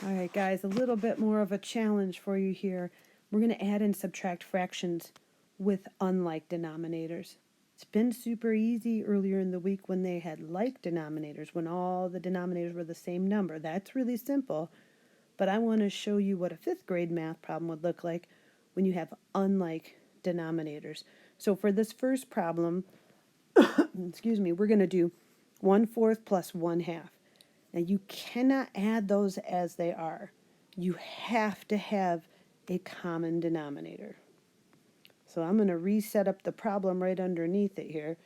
All right, guys, a little bit more of a challenge for you here. We're going to add and subtract fractions with unlike denominators. It's been super easy earlier in the week when they had like denominators, when all the denominators were the same number. That's really simple, but I want to show you what a 5th grade math problem would look like when you have unlike denominators. So for this first problem, excuse me, we're going to do 1/4 plus 1/2. Now you cannot add those as they are. You have to have a common denominator. So I'm going to reset up the problem right underneath it here.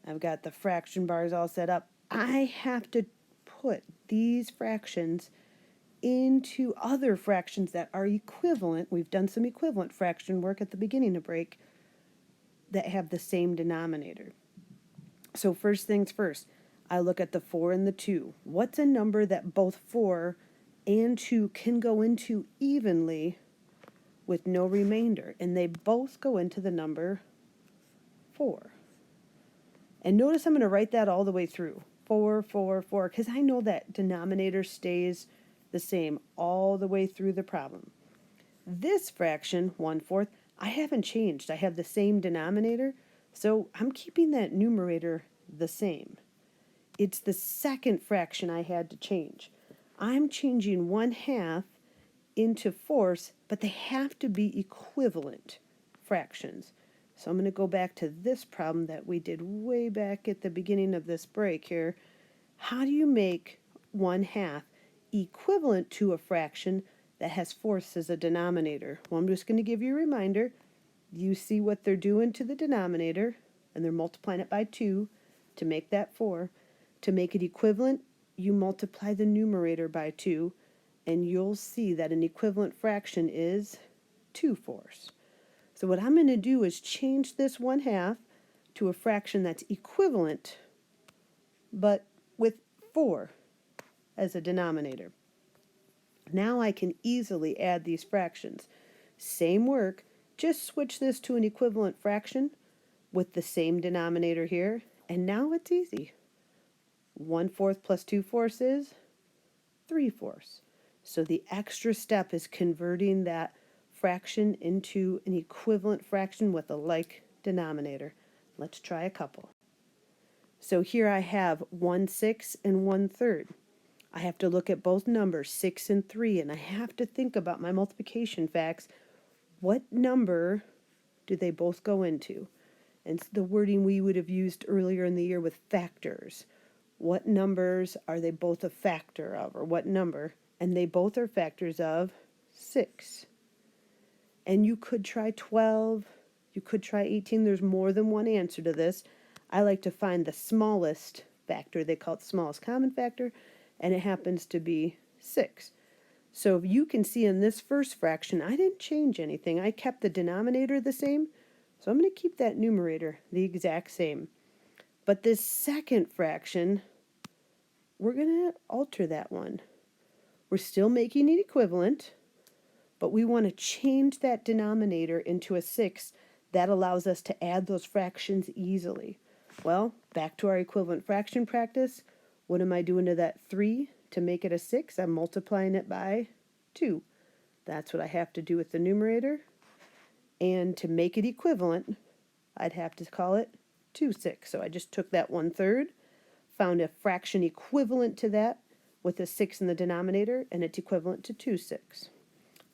I've got the fraction bars all set up. I have to put these fractions into other fractions that are equivalent. We've done some equivalent fraction work at the beginning of break that have the same denominator. So first things first, I look at the 4 and the 2. What's a number that both 4 and 2 can go into evenly with no remainder? And they both go into the number 4. And notice I'm going to write that all the way through. 4, 4, 4, because I know that denominator stays the same all the way through the problem. This fraction, 1/4, I haven't changed. I have the same denominator, so I'm keeping that numerator the same. It's the second fraction I had to change. I'm changing 1/2 into fourths, but they have to be equivalent fractions. So I'm going to go back to this problem that we did way back at the beginning of this break here. How do you make 1/2 equivalent to a fraction that has fourths as a denominator? Well, I'm just going to give you a reminder. You see what they're doing to the denominator, and they're multiplying it by 2 to make that 4. To make it equivalent, you multiply the numerator by 2, and you'll see that an equivalent fraction is 2/4. So what I'm going to do is change this 1/2 to a fraction that's equivalent, but with 4 as a denominator. Now I can easily add these fractions. Same work, just switch this to an equivalent fraction with the same denominator here, and now it's easy. 1/4 plus 2/4 is 3/4. So the extra step is converting that fraction into an equivalent fraction with a like denominator. Let's try a couple. So here I have 1/6 and 1/3. I have to look at both numbers, 6 and 3, and I have to think about my multiplication facts. What number do they both go into? And it's the wording we would have used earlier in the year with factors. What numbers are they both a factor of, or what number? And they both are factors of 6. And you could try 12, you could try 18. There's more than one answer to this. I like to find the smallest factor. They call it the smallest common factor, and it happens to be 6. So you can see in this first fraction, I didn't change anything. I kept the denominator the same, so I'm going to keep that numerator the exact same. But this second fraction, we're going to alter that one. We're still making it equivalent, but we want to change that denominator into a 6. That allows us to add those fractions easily. Well, back to our equivalent fraction practice. What am I doing to that 3 to make it a 6? I'm multiplying it by 2. That's what I have to do with the numerator. And to make it equivalent, I'd have to call it 2/6. So I just took that 1/3, found a fraction equivalent to that with a 6 in the denominator, and it's equivalent to 2/6.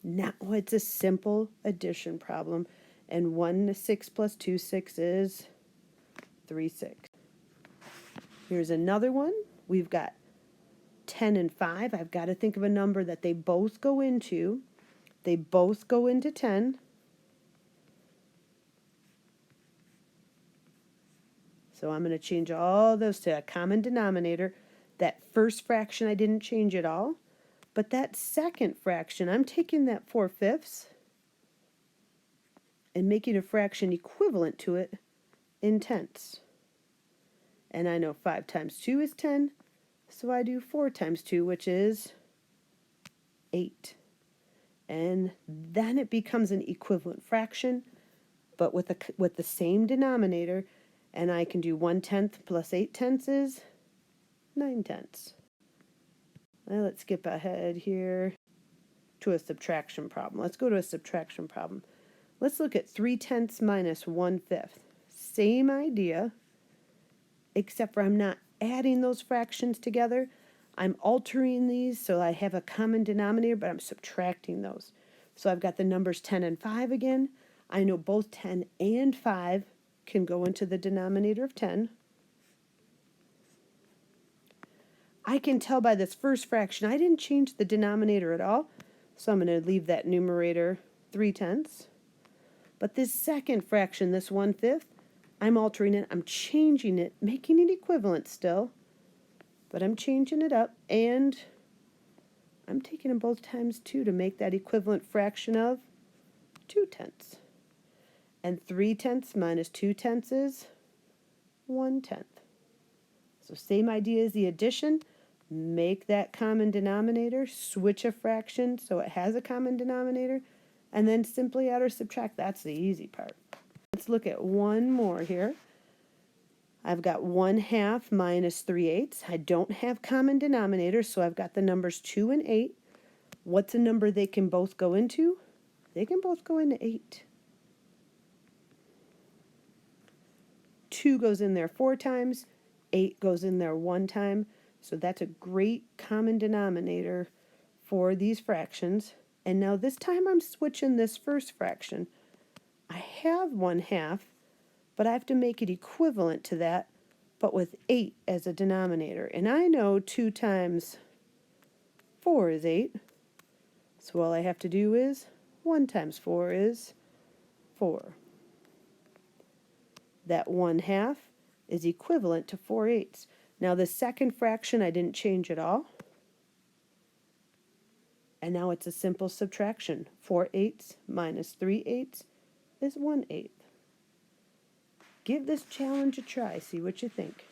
Now it's a simple addition problem, and 1/6 plus 2/6 is 3/6. Here's another one. We've got 10 and 5. I've got to think of a number that they both go into. They both go into 10. So I'm going to change all those to a common denominator. That first fraction I didn't change at all. But that second fraction, I'm taking that 4/5 and making a fraction equivalent to it in tenths. And I know 5 times 2 is 10, so I do 4 times 2, which is 8. And then it becomes an equivalent fraction, but with the same denominator, and I can do 1/10 plus 8 tenths is 9 tenths. Let's skip ahead here to a subtraction problem. Let's go to a subtraction problem. Let's look at 3/10 minus 1/5. Same idea, except for I'm not adding those fractions together. I'm altering these so I have a common denominator, but I'm subtracting those. So I've got the numbers 10 and 5 again. I know both 10 and 5 can go into the denominator of 10. I can tell by this first fraction I didn't change the denominator at all, so I'm going to leave that numerator 3/10. But this second fraction, this 1/5, I'm altering it, I'm changing it, making it equivalent still, but I'm changing it up, and I'm taking them both times 2 to make that equivalent fraction of 2/10. And 3/10 minus 2/10 is 1/10. So same idea as the addition. Make that common denominator, switch a fraction so it has a common denominator, and then simply add or subtract. That's the easy part. Let's look at one more here. I've got 1/2 minus 3/8. I don't have common denominators, so I've got the numbers 2 and 8. What's a number they can both go into? They can both go into 8. 2 goes in there 4 times, 8 goes in there 1 time. So that's a great common denominator for these fractions. And now this time I'm switching this first fraction. I have 1/2, but I have to make it equivalent to that, but with 8 as a denominator. And I know 2 times 4 is 8. So all I have to do is 1 times 4 is 4. That 1/2 is equivalent to 4/8. Now the second fraction I didn't change at all. And now it's a simple subtraction. 4/8 minus 3/8 is 1/8. Give this challenge a try. See what you think.